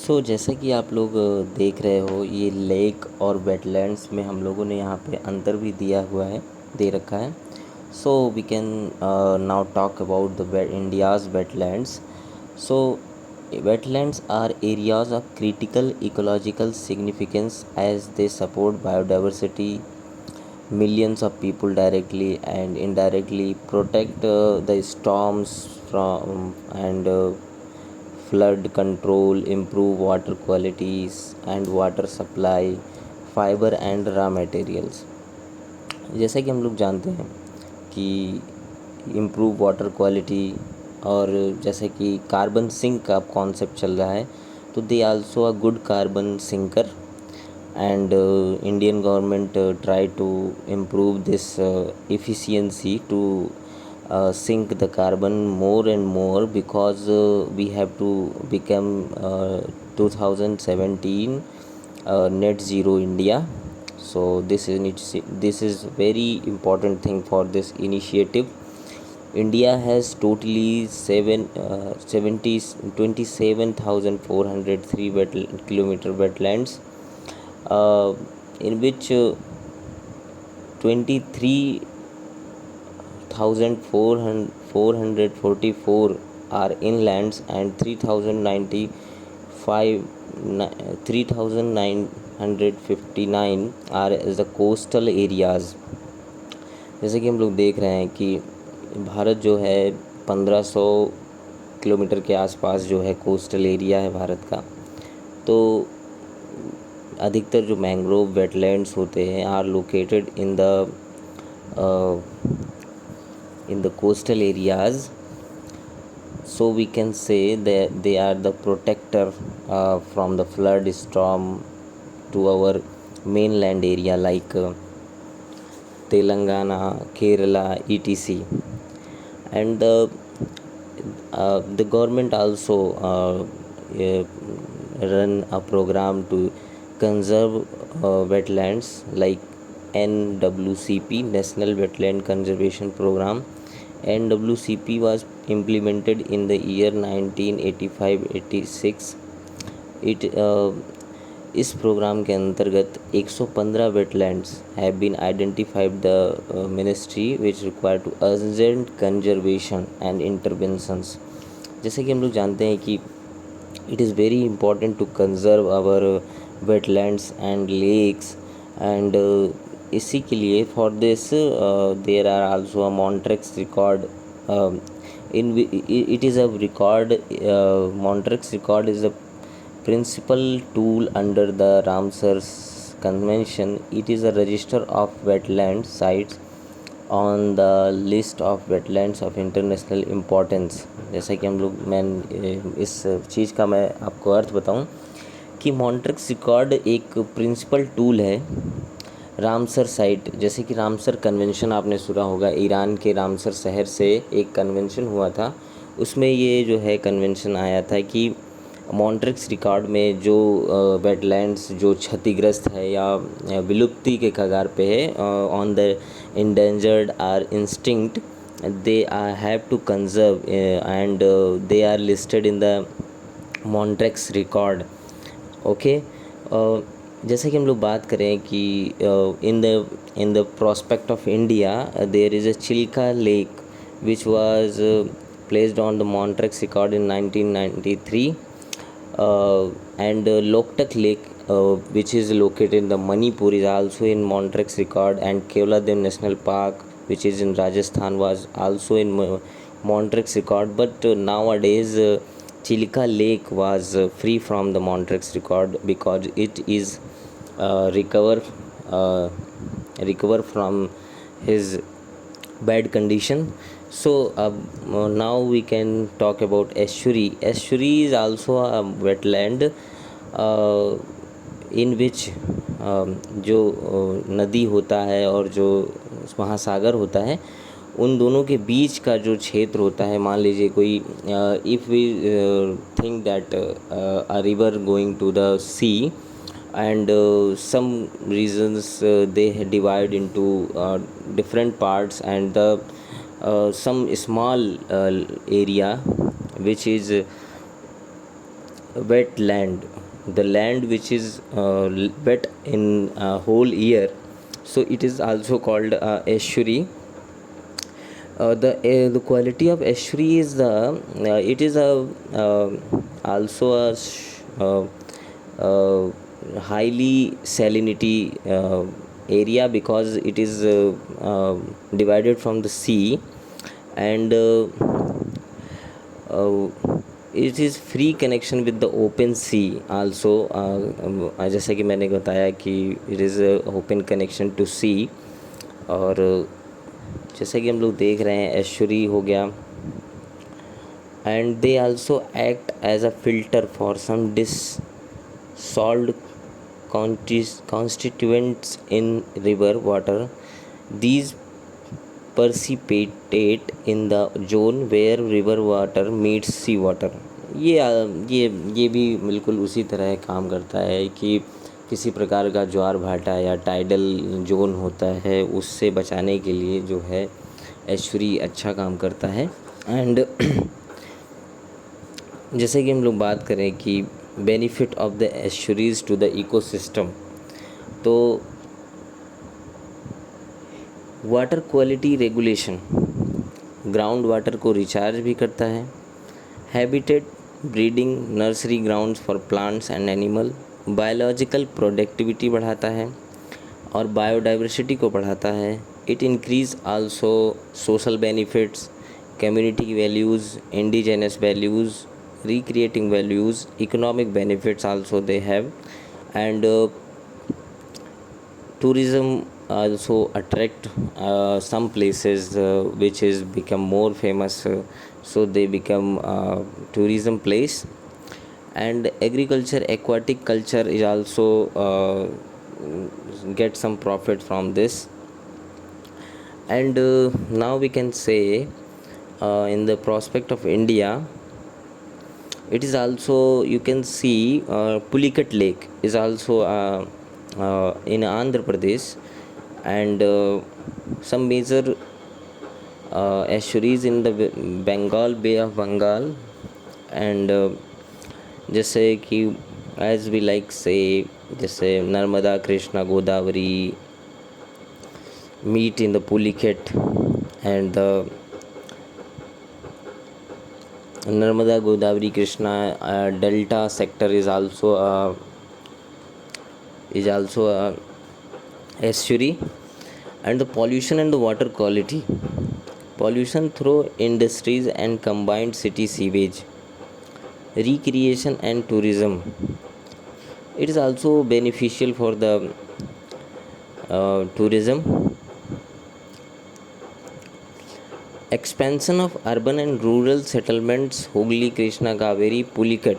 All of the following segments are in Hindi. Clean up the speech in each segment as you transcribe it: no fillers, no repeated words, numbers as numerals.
जैसा कि आप लोग देख रहे हो, ये लेक और वेटलैंड्स में हम लोगों ने यहाँ पे अंतर भी दिया हुआ है, दे रखा है। So we can now talk about the India's wetlands. So wetlands are areas of critical ecological significance as they support biodiversity, millions of people directly and indirectly, protect the storms from and flood control, improve water qualities and water supply, fiber and raw materials। जैसा कि हम लोग जानते हैं कि इम्प्रूव वाटर क्वालिटी और जैसे कि कार्बन सिंक का कॉन्सेप्ट चल रहा है, तो they also a good carbon sinker and Indian government try to improve this efficiency to sink the carbon more and more because we have to become 2017 net zero India. So this is very important thing for this initiative. India has totally 27,403 kilometer wetlands, in which 23,444 are inlands and 3,959 are as the coastal areas। जैसे कि हम लोग देख रहे हैं कि भारत जो है 1500 किलोमीटर के आसपास जो है कोस्टल एरिया है भारत का। तो अधिकतर जो मैंग्रोव वेटलैंड्स होते हैं are located in the coastal areas, so we can say that they are the protector from the flood storm to our mainland area like Telangana, Kerala, etc. And the government also run a program to conserve wetlands like NWCP, National Wetland Conservation Program. NWCP was implemented in the year 1985-86। इस प्रोग्राम के अंतर्गत 115 wetlands have been identified the ministry which require to urgent conservation and interventions. जैसे कि हम लोग जानते हैं कि it is very important to conserve our wetlands and lakes, and इसी के लिए for this there are also a Montreux record, it is a record, Montreux record is a principal tool under the Ramsar convention. It is a register of wetland sites on the list of wetlands of international importance। जैसा कि हम लोग इस चीज़ का मैं आपको अर्थ बताऊं कि मॉन्ट्रिक्स रिकॉर्ड एक प्रिंसिपल टूल है रामसर साइट। जैसे कि रामसर कन्वेंशन आपने सुना होगा, ईरान के रामसर शहर से एक कन्वेंशन हुआ था, उसमें ये जो है कन्वेंशन आया था कि मॉन्ट्रिक्स रिकॉर्ड में जो वेटलैंड्स जो क्षतिग्रस्त है या विलुप्ति के कगार पे है, on the endangered are extinct, they have to conserve and they are listed in the Montreux record। Okay, जैसे कि हम लोग बात करें कि in the prospect of India there is a Chilka lake which was placed on the Montreux record in 1993, and Loktak Lake, which is located in the Manipur, is also in Montreux record, and Keoladem National Park, which is in Rajasthan, was also in Montreux record, but nowadays Chilka Lake was free from the Montreux record because it is recover from his bad condition। So now we can talk about estuary। Estuary is also a wetland in which जो नदी होता है और जो महासागर होता है, उन दोनों के बीच का जो क्षेत्र होता है, मान लीजिए कोई if we think that a river going to the sea and some reasons they divide into different parts, and the some small area which is wetland, the land which is wet in whole year, so it is also called estuary. The quality of estuary is it is a also a highly salinity area, because it is divided from the sea, and uh, it is free connection with the open sea also. जैसा कि मैंने बताया कि it is a open connection to sea, और जैसा कि हम लोग देख रहे हैं एश्योरी हो गया, and they also act as a filter for some dissolved constituents in river water. These precipitate in the zone where river water meets sea water. ये भी बिल्कुल उसी तरह काम करता है कि किसी प्रकार का ज्वार भाटा या टाइडल जोन होता है, उससे बचाने के लिए जो है एश्योरी अच्छा काम करता है। एंड जैसे कि हम लोग बात करें कि benefit of the estuaries to the ecosystem, तो water quality regulation, ground water को रिचार्ज भी करता है, habitat breeding, nursery grounds for plants and animal, biological productivity बढ़ाता है और बायोडाइवर्सिटी को बढ़ाता है। It increase also social benefits, community values, indigenous values, recreating values, economic benefits also they have, and tourism also attract some places which is become more famous, so they become tourism place. And agriculture, aquatic culture is also get some profit from this. And now we can say in the prospect of India, it is also, you can see Pulicat Lake is also in Andhra Pradesh, and some major estuaries in the Bengal, Bay of Bengal, and जैसे कि as we like say, जैसे Narmada, Krishna, Godavari meet in the Pulicat, and the Narmada, Godavari, Krishna delta sector is also a estuary. And the pollution and the water quality, pollution through industries and combined city sewage, recreation and tourism. It is also beneficial for the tourism. Expansion of urban and rural settlements, Hooghly, Krishna, Kaveri, Pulicat.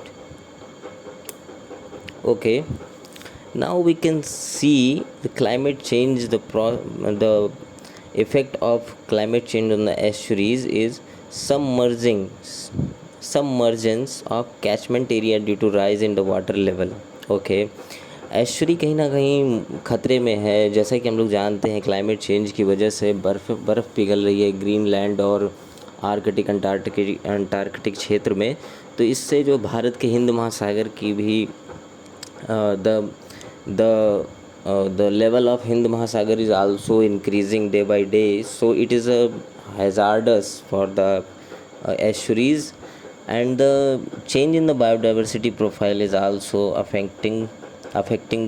Okay, now we can see the climate change, the effect of climate change on the estuaries is submergence of catchment area due to rise in the water level. Okay, estuary कहीं ना कहीं ख़तरे में है। जैसा कि हम लोग जानते हैं क्लाइमेट चेंज की वजह से बर्फ़ पिघल रही है ग्रीनलैंड और अंटार्कटिक क्षेत्र में, तो इससे जो भारत के हिंद महासागर की भी the level of Hind Mahasagar is also increasing day by day, so it is a hazardous for the estuaries, and the change in the biodiversity profile is also affecting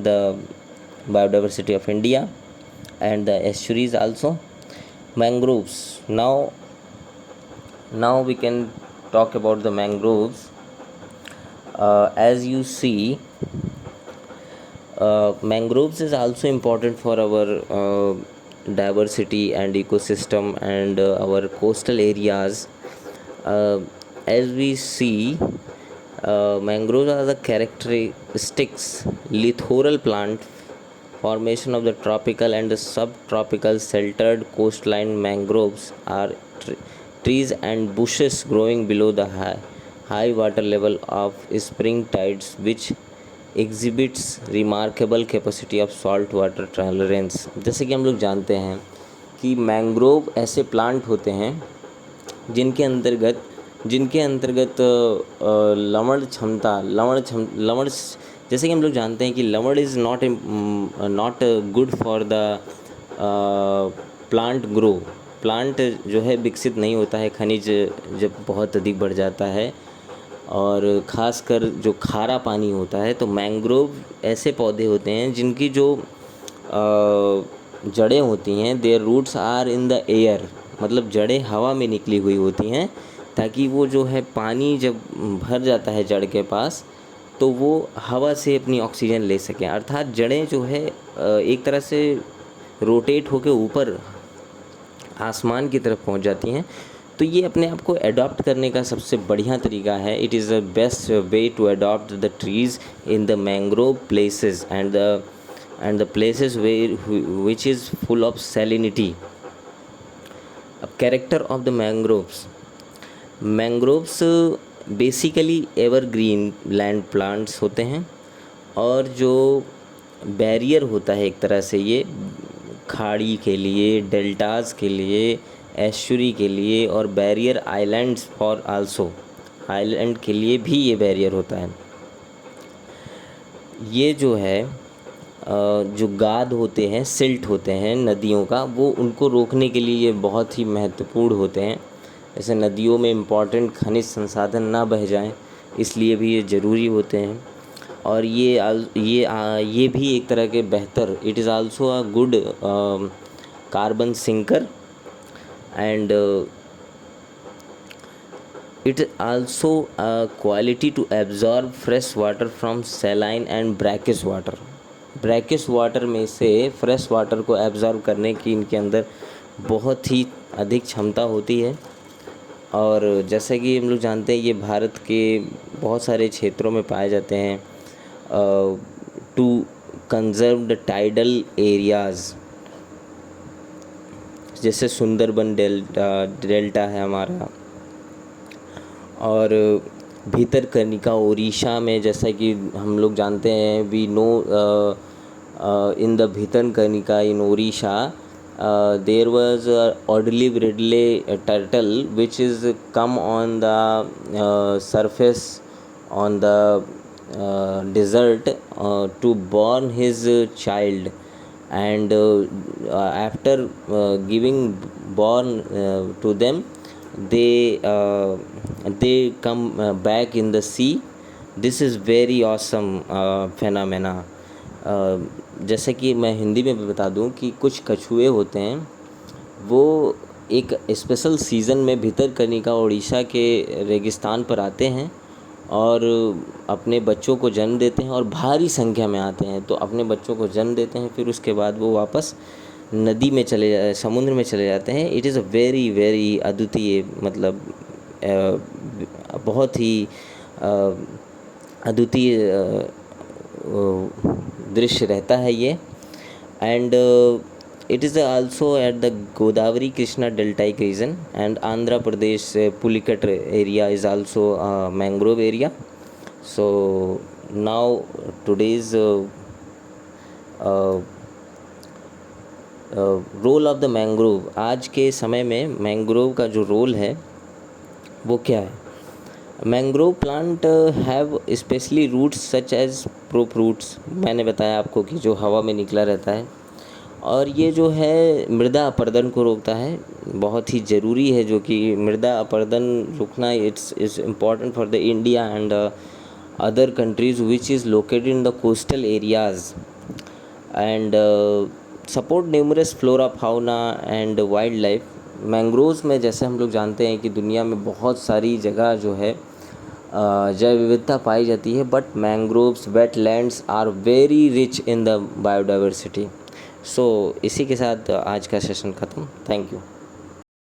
the biodiversity of India and the estuaries also. Mangroves, now we can talk about the mangroves. As you see, mangroves is also important for our diversity and ecosystem and our coastal areas. As we see, mangroves are the characteristics littoral plant formation of the tropical and the subtropical sheltered coastline. Mangroves are trees and bushes growing below the high water level of spring tides, which exhibits remarkable capacity of salt water tolerance. जैसे कि हम लोग जानते हैं कि मैंग्रोव ऐसे प्लांट होते हैं जिनके अंतर्गत जिनके अंतर्गत लवण जैसे कि हम लोग जानते हैं कि लवण is not good for the plant grow. Plant जो है विकसित नहीं होता है खनिज जब बहुत अधिक बढ़ जाता है, और ख़ासकर जो खारा पानी होता है। तो मैंग्रोव ऐसे पौधे होते हैं जिनकी जो जड़ें होती हैं, their roots are in the air, मतलब जड़ें हवा में निकली हुई होती हैं, ताकि वो जो है पानी जब भर जाता है जड़ के पास तो वो हवा से अपनी ऑक्सीजन ले सकें। अर्थात जड़ें जो है एक तरह से रोटेट होकर ऊपर आसमान की तरफ पहुंच जाती हैं। तो ये अपने आप को अडॉप्ट करने का सबसे बढ़िया तरीका है। It is the best way to adopt the trees in the mangrove places and the places which is full of salinity. अब character of the mangroves basically evergreen land plants होते हैं, और जो बैरियर होता है एक तरह से ये खाड़ी के लिए, डेल्टास के लिए, एस्चुरी के लिए, और barrier islands for also, island के लिए भी ये बैरियर होता है। ये जो है जो गाद होते हैं, सिल्ट होते हैं नदियों का, वो उनको रोकने के लिए ये बहुत ही महत्वपूर्ण होते हैं। जैसे नदियों में इम्पॉर्टेंट खनिज संसाधन ना बह जाएं, इसलिए भी ये ज़रूरी होते हैं। और ये भी एक तरह के बेहतर, it is also a good carbon sinker, and it also a quality to absorb fresh water from saline and brackish water. Brackish water में से फ्रेश वाटर को एब्जॉर्ब करने की इनके अंदर बहुत ही अधिक क्षमता होती है। और जैसे कि हम लोग जानते हैं ये भारत के बहुत सारे क्षेत्रों में पाए जाते हैं। To conserve the tidal areas, जैसे सुंदरबन डेल्टा है हमारा, और भितरकनिका उड़ीसा में, जैसा कि हम लोग जानते हैं, we know in the Bhitarkanika in Orissa there was a olive ridley turtle which is come on the surface on the desert to born his child, and after giving born to them, they come back in the sea. This is very awesome phenomena. जैसे कि मैं हिंदी में भी बता दूं कि कुछ कछुए होते हैं, वो एक स्पेशल सीज़न में भितरकनिका उड़ीसा के रेगिस्तान पर आते हैं और अपने बच्चों को जन्म देते हैं, और भारी संख्या में आते हैं तो अपने बच्चों को जन्म देते हैं। फिर उसके बाद वो वापस समुद्र में चले जाते हैं। It is a very very अद्वितीय, मतलब बहुत ही अद्वितीय दृश्य रहता है ये। And it is also at the Godavari Krishna deltaic region, and Andhra Pradesh Pulicat area is also mangrove area. So now today's role of the mangrove. आज के समय में मैंग्रोव का जो रोल है वो क्या है? Mangrove plant have specially roots such as prop roots. मैंने बताया आपको कि जो हवा में निकला रहता है, और ये जो है मृदा अपरदन को रोकता है। बहुत ही ज़रूरी है जो कि मृदा अपरदन रुकना, it's important for the India and other countries which is located in the coastal areas, and support numerous flora fauna and wild life. Mangroves में जैसे हम लोग जानते हैं कि दुनिया में बहुत सारी जगह जो है जैव विविधता पाई जाती है, but mangroves wetlands are very rich in the biodiversity. So इसी के साथ आज का सेशन ख़त्म। Thank you.